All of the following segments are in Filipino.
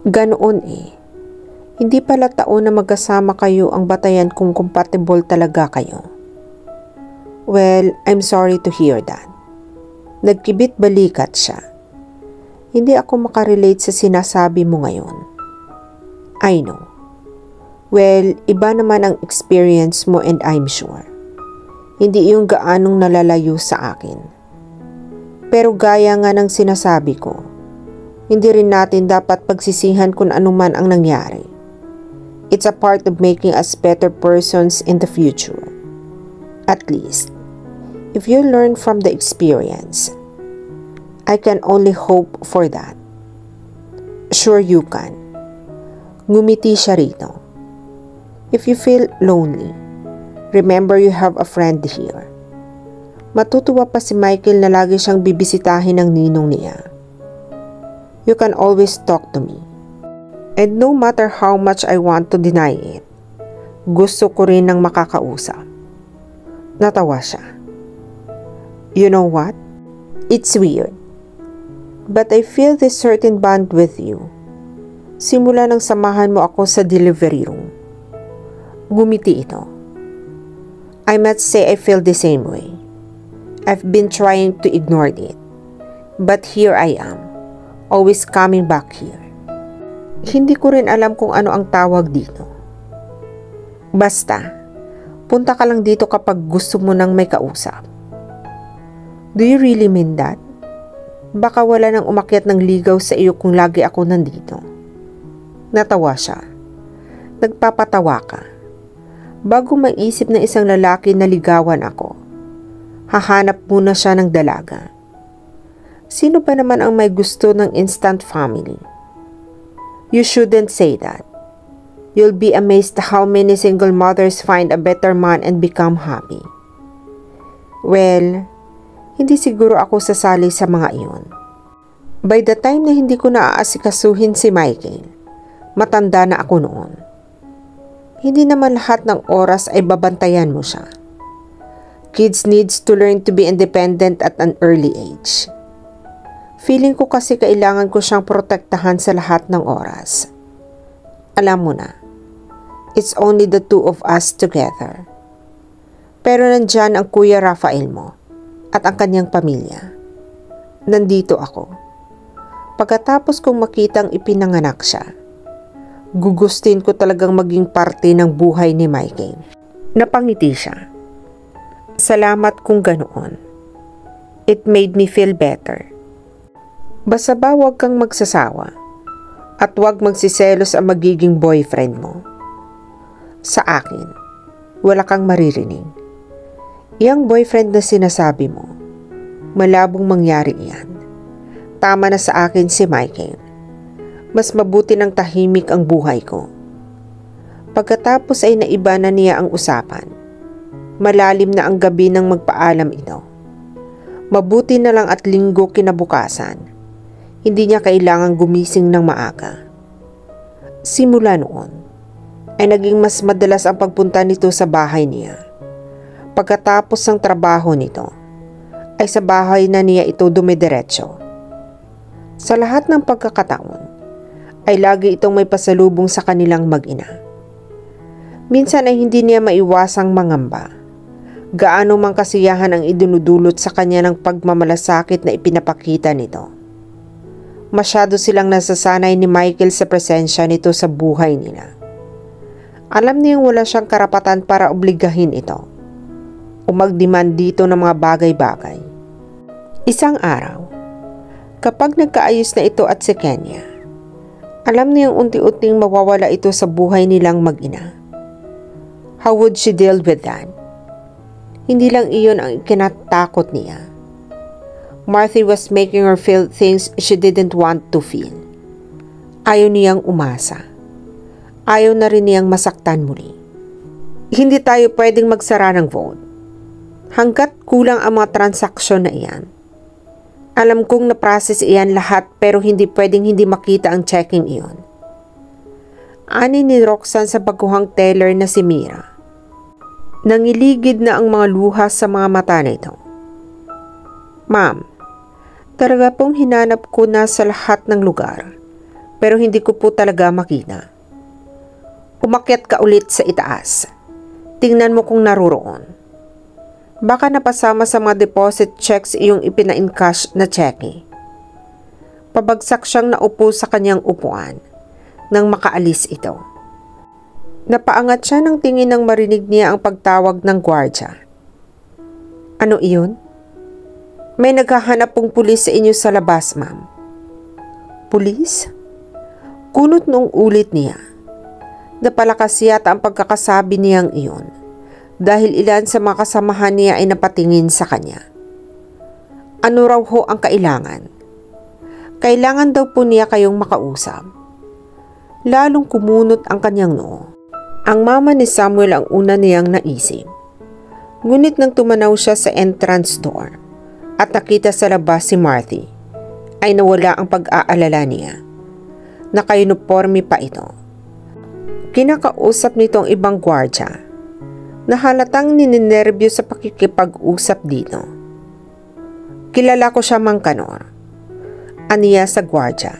Ganoon eh. Hindi pala taon na magkasama kayo ang batayan kung compatible talaga kayo. Well, I'm sorry to hear that. Nagkibit balikat siya. Hindi ako makarelate sa sinasabi mo ngayon. I know. Well, iba naman ang experience mo and I'm sure. Hindi yung gaanong nalalayo sa akin. Pero gaya nga ng sinasabi ko, hindi rin natin dapat pagsisihan kung anuman ang nangyari. It's a part of making us better persons in the future. At least, if you learn from the experience, I can only hope for that. Sure you can. Ngumiti siya rito. If you feel lonely, remember you have a friend here. Matutuwa pa si Michael na lagi siyang bibisitahin ng ninong niya. You can always talk to me. And no matter how much I want to deny it, gusto ko rin ng makakausap. Natawa siya. You know what? It's weird. But I feel this certain bond with you. Simula nang samahan mo ako sa delivery room. Gumiti ito. I must say I feel the same way. I've been trying to ignore it. But here I am, always coming back here. Hindi ko rin alam kung ano ang tawag dito. Basta, punta ka lang dito kapag gusto mo nang may kausap. Do you really mean that? Baka wala nang umakyat ng ligaw sa iyo kung lagi ako nandito. Natawa siya. Nagpapatawa ka. Bago maisip ng isang lalaki na ligawan ako, hahanap muna siya ng dalaga. Sino ba naman ang may gusto ng instant family? You shouldn't say that. You'll be amazed how many single mothers find a better man and become happy. Well, hindi siguro ako sasali sa mga iyon. By the time na hindi ko naaasikasuhin si Michael, matanda na ako noon. Hindi naman lahat ng oras ay babantayan mo siya. Kids needs to learn to be independent at an early age. Feeling ko kasi kailangan ko siyang protektahan sa lahat ng oras. Alam mo na, it's only the two of us together. Pero nandyan ang Kuya Rafael mo at ang kanyang pamilya. Nandito ako. Pagkatapos kong makitang ipinanganak siya, gugustin ko talagang maging parte ng buhay ni Michael. Napangiti siya. Salamat kung ganoon. It made me feel better. Basta ba huwag kang magsasawa at huwag magsiselos ang magiging boyfriend mo. Sa akin, wala kang maririnig. Iyang boyfriend na sinasabi mo, malabong mangyari iyan. Tama na sa akin si Michael. Mas mabuti ng tahimik ang buhay ko. Pagkatapos ay naiba na niya ang usapan. Malalim na ang gabi nang magpaalam ito. Mabuti na lang at linggo kinabukasan. Hindi niya kailangang gumising ng maaga. Simula noon, ay naging mas madalas ang pagpunta nito sa bahay niya. Pagkatapos ng trabaho nito, ay sa bahay na niya ito dumidiretso. Sa lahat ng pagkakataon, ay lagi itong may pasalubong sa kanilang mag-ina. Minsan ay hindi niya maiwasang mangamba. Gaano mang kasiyahan ang idinudulot sa kanya ng pagmamalasakit na ipinapakita nito. Masyado silang nasasanay ni Michael sa presensya nito sa buhay nila. Alam niyang wala siyang karapatan para obligahin ito o magdemand dito ng mga bagay-bagay. Isang araw, kapag nagkaayos na ito at si Kenya, alam niyang unti-unting mawawala ito sa buhay nilang mag-ina. How would she deal with that? Hindi lang iyon ang ikinatakot niya. Marthy was making her feel things she didn't want to feel. Ayaw niyang umasa. Ayaw na rin niyang masaktan muli. Hindi tayo pwedeng magsara ng vote. Hanggat kulang ang mga transaksyon na iyan. Alam kong na-process iyan lahat pero hindi pwedeng hindi makita ang checking iyon. Ani ni Roxanne sa baguhang teller na si Mira. Nangiligid na ang mga luha sa mga mata nito. Ma'am, talaga pong hinanap ko na sa lahat ng lugar. pero hindi ko po talaga makita. Umakyat ka ulit sa itaas. Tingnan mo kung naroroon. Baka napasama sa mga deposit checks iyong ipina-encash na cheque. Pabagsak siyang naupo sa kanyang upuan nang makaalis ito. Napaangat siya ng tingin nang marinig niya ang pagtawag ng gwardya. Ano iyon? May naghahanap pong pulis sa inyo sa labas, ma'am. Pulis? Kunot noong ulit niya. Napalakas yata ang pagkakasabi niyang iyon dahil ilan sa mga kasamahan niya ay napatingin sa kanya. Ano raw ho ang kailangan? Kailangan daw po niya kayong makausap. Lalong kumunot ang kanyang noo. Ang mama ni Samuel ang una niyang naisip. Ngunit nang tumanaw siya sa entrance door at nakita sa labas si Marthy, ay nawala ang pag-aalala niya. Nakayuniporme pa ito. Kinakausap nito ang ibang gwardya na halatang nininervyo sa pakikipag-usap dito. Kilala ko siya, Mang Kanor. Aniya sa gwardya.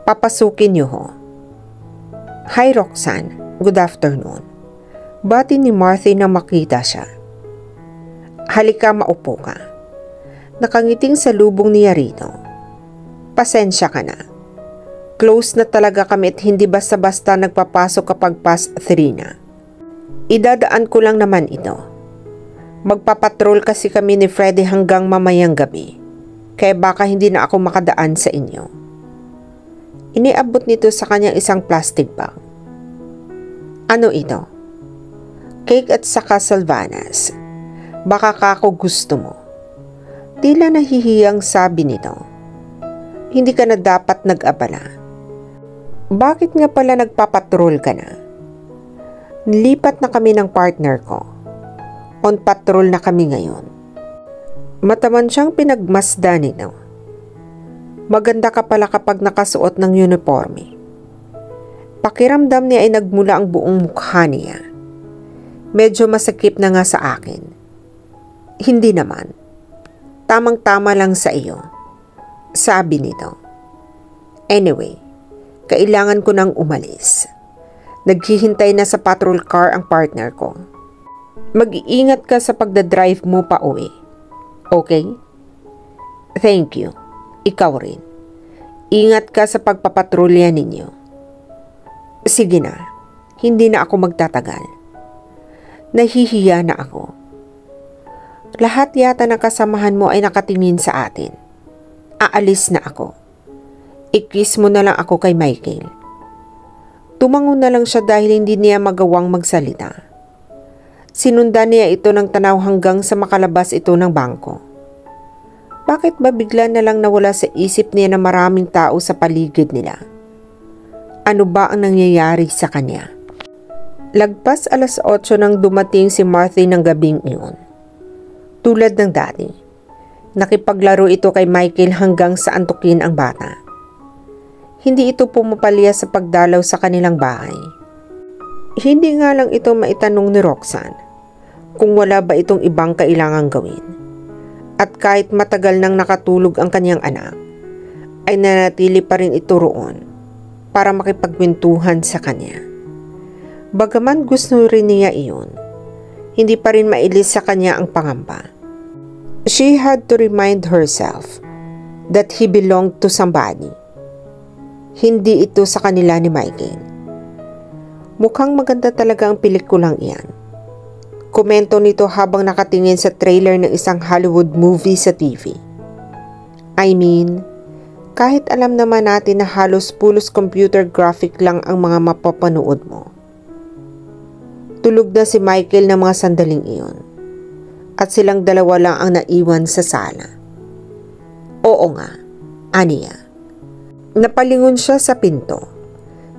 Papasukin niyo ho. Hi Roxanne, good afternoon. Bati ni Marthy nang makita siya. Halika, maupo ka. Nakangiting sa lubong niya rito. Pasensya ka na. Close na talaga kami at hindi basta-basta nagpapasok kapag past 3 na. Idadaan ko lang naman ito. Magpapatrol kasi kami ni Freddy hanggang mamayang gabi. Kaya baka hindi na ako makadaan sa inyo. Iniabot nito sa kanyang isang plastic bag. Ano ito? Cake at saka Sylvanas. Baka kako gusto mo. Tila nahihiyang sabi nito. Hindi ka na dapat nag-abala. Bakit nga pala nagpapatrol ka na? Nilipat na kami ng partner ko. On patrol na kami ngayon. Mataman siyang pinagmasdan nito. Maganda ka pala kapag nakasuot ng uniforme. Pakiramdam niya ay nagmula ang buong mukha niya. Medyo masakip na nga sa akin. Hindi naman. Tamang-tama lang sa iyo. Sabi nito. Anyway, kailangan ko nang umalis. Naghihintay na sa patrol car ang partner ko. Mag-iingat ka sa pagdadrive mo pa uwi. Okay? Thank you. Ikaw rin. Ingat ka sa pagpapatrolya ninyo. Sige na. Hindi na ako magtatagal. Nahihiya na ako. Lahat yata ng kasamahan mo ay nakatingin sa atin. Aalis na ako. I-kiss mo na lang ako kay Michael. Tumango na lang siya dahil hindi niya magawang magsalita. Sinundan niya ito ng tanaw hanggang sa makalabas ito ng bangko. Bakit ba bigla na lang nawala sa isip niya na maraming tao sa paligid nila? Ano ba ang nangyayari sa kanya? Lagpas 8:00 nang dumating si Marthy ng gabing iyon. Tulad ng dati, nakipaglaro ito kay Michael hanggang sa antukin ang bata. Hindi ito pumapalya sa pagdalaw sa kanilang bahay. Hindi nga lang ito maitanong ni Roxanne kung wala ba itong ibang kailangang gawin. At kahit matagal nang nakatulog ang kanyang anak, ay nanatili pa rin ito roon para makipagkwentuhan sa kanya. Bagaman gusto rin niya iyon, hindi pa rin mailis sa kanya ang pangamba. She had to remind herself that he belonged to somebody. Hindi ito sa kanila ni Michael. Mukhang maganda talaga ang pelikulang iyan. Komento nito habang nakatingin sa trailer ng isang Hollywood movie sa TV. I mean, kahit alam naman natin na halos pulos computer graphic lang ang mga mapapanood mo. Tulog na si Michael ng mga sandaling iyon. At silang dalawa lang ang naiwan sa sala. Oo nga, aniya. Napalingon siya sa pinto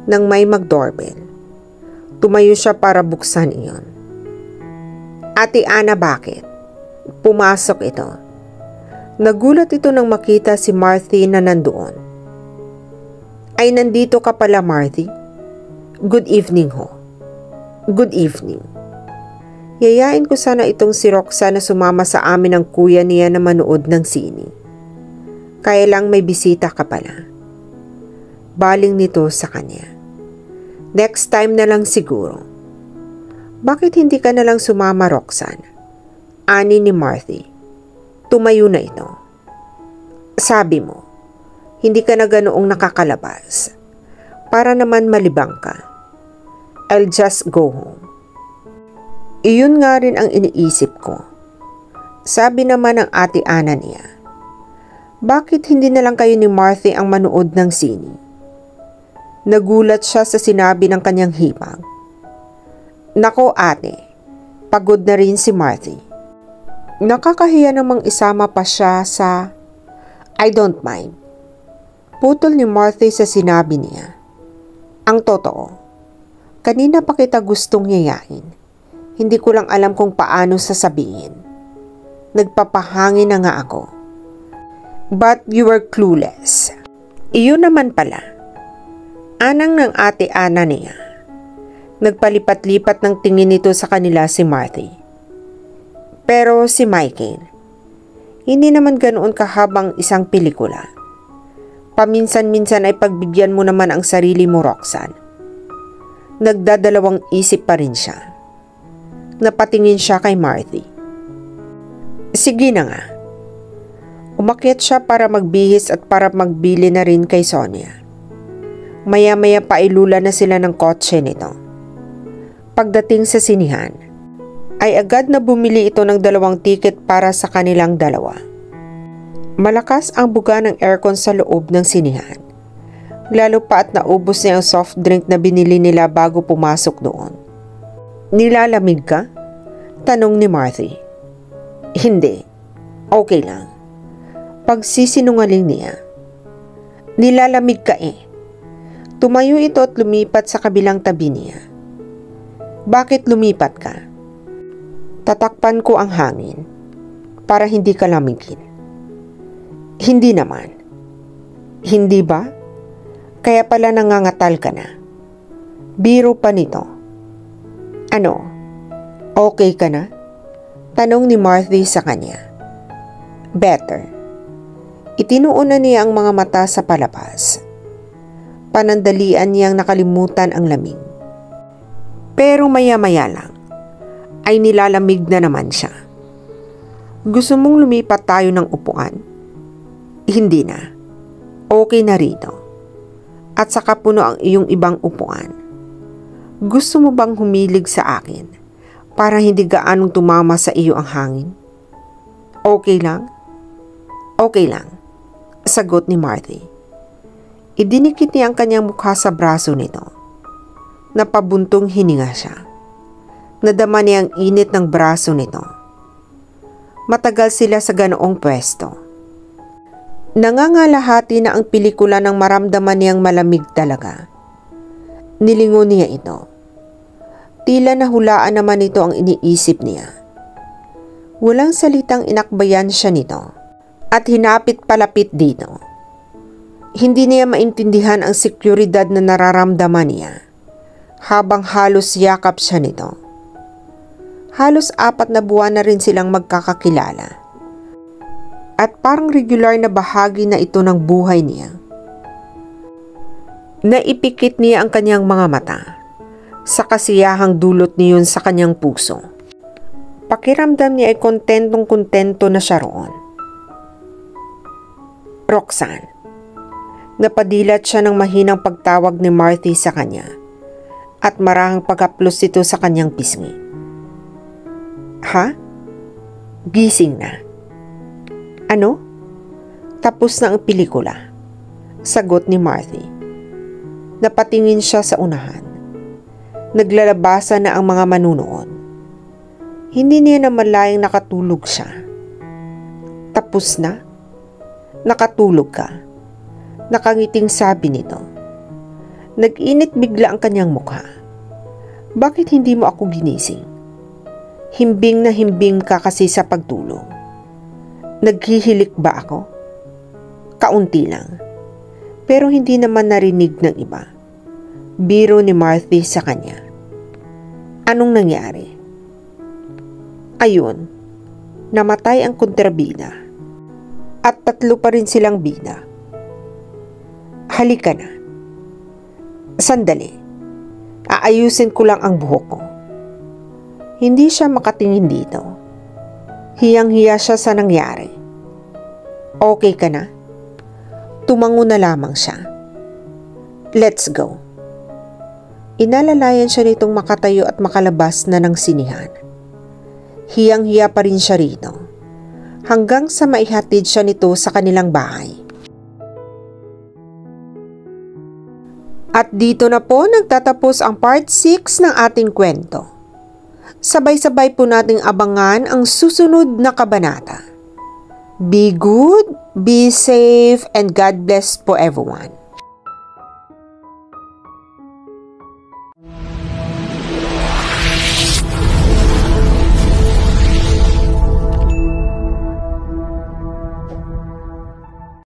nang may mag-doorbell. Tumayo siya para buksan iyon. Ate Ana, bakit? Pumasok ito. Nagulat ito nang makita si Marthy na nandoon. Ay, nandito ka pala, Marthy. Good evening ho. Good evening. Yayain ko sana itong si Roxanne na sumama sa amin ng kuya niya na manood ng sine. Kaya lang may bisita ka pala. baling nito sa kanya. Next time na lang siguro. Bakit hindi ka na lang sumama, Roxanne? Ani ni Marthy. Tumayo na ito. Sabi mo, hindi ka na ganoong nakakalabas. Para naman malibang ka. I'll just go home. Iyon nga rin ang iniisip ko. Sabi naman ng ate Ana niya. Bakit hindi na lang kayo ni Marthy ang manood ng sine? Nagulat siya sa sinabi ng kanyang hipag. Nako ate, pagod na rin si Marthy. Nakakahiya namang isama pa siya sa I don't mind. Putol ni Marthy sa sinabi niya. Ang totoo, kanina pa kita gustong yayain. Hindi ko lang alam kung paano sasabihin. Nagpapahangin na nga ako. But you were clueless. Iyon naman pala. Anang ng ate Ana niya. Nagpalipat-lipat ng tingin nito sa kanila si Marthy. Pero si Michael, hindi naman ganoon kahabang isang pelikula. Paminsan-minsan ay pagbigyan mo naman ang sarili mo, Roxanne. Nagdadalawang isip pa rin siya. Napatingin siya kay Marthy. Sige na nga. Umakyat siya para magbihis at para magbili na rin kay Sonia. Maya-maya pa ilula na sila ng kotse nito. Pagdating sa sinihan, ay agad na bumili ito ng 2 tiket para sa kanilang dalawa. Malakas ang buga ng aircon sa loob ng sinihan. Lalo pa at naubos niya ang soft drink na binili nila bago pumasok doon. Nilalamig ka? Tanong ni Marthy. Hindi. Okay lang. Pagsisinungaling niya. Nilalamig ka eh. Tumayo ito at lumipat sa kabilang tabi niya. Bakit lumipat ka? Tatakpan ko ang hangin para hindi ka lamigin. Hindi naman. Hindi ba? Kaya pala nangangatal ka na. Biro pa nito. Ano? Okay ka na? Tanong ni Marthy sa kanya. Better. Itinuunan niya ang mga mata sa palabas. Panandalian niyang nakalimutan ang lamig. Pero maya-maya lang, ay nilalamig na naman siya. Gusto mong lumipat tayo ng upuan? Hindi na. Okay na rito. At saka puno ang iyong ibang upuan. Gusto mo bang humilig sa akin para hindi gaanong tumama sa iyo ang hangin? Okay lang? Okay lang, sagot ni Marthy. Idinikit niya ang kanyang mukha sa braso nito. Napabuntong hininga siya. Nadama niya ang init ng braso nito. Matagal sila sa ganoong pwesto. Nangangalahati na ang pelikula nang maramdaman niyang malamig talaga. Nilingon niya ito. Tila nahulaan naman ito ang iniisip niya. Walang salitang inakbayan siya nito at hinapit palapit dito. Hindi niya maintindihan ang seguridad na nararamdaman niya habang halos yakap siya nito. Halos 4 na buwan na rin silang magkakakilala. At parang regular na bahagi na ito ng buhay niya. Naipikit niya ang kanyang mga mata sa kasiyahang dulot niyon sa kanyang puso. Pakiramdam niya ay kontentong-kontento na siya roon. Roxanne. Napadilat siya ng mahinang pagtawag ni Marthy sa kanya at marahang pag-haplos ito sa kanyang pisngi. Ha? Gising na. Ano? Tapos na ang pelikula. Sagot ni Marthy. Napatingin siya sa unahan. Naglalabasa na ang mga manunood. Hindi niya namalayang nakatulog siya. Tapos na? Nakatulog ka? Nakangiting sabi nito. Nag-init bigla ang kanyang mukha. Bakit hindi mo ako ginising? Himbing na himbing ka kasi sa pagtulog. Naghihilik ba ako? Kaunti lang. Pero hindi naman narinig ng iba. Biro ni Marthy sa kanya. Anong nangyari? Ayun, namatay ang kontrabida. At 3 pa rin silang bida. Halika na. Sandali. Aayusin ko lang ang buhok ko. Hindi siya makatingin dito. Hiyang-hiya siya sa nangyari. Okay ka na? Tumango na lamang siya. Let's go. Inalalayan siya nitong makatayo at makalabas na ng sinihan. Hiyang-hiya pa rin siya rito. Hanggang sa maihatid siya nito sa kanilang bahay. At dito na po nagtatapos ang part 6 ng ating kwento. Sabay-sabay po nating abangan ang susunod na kabanata. Be good, be safe, and God bless po everyone.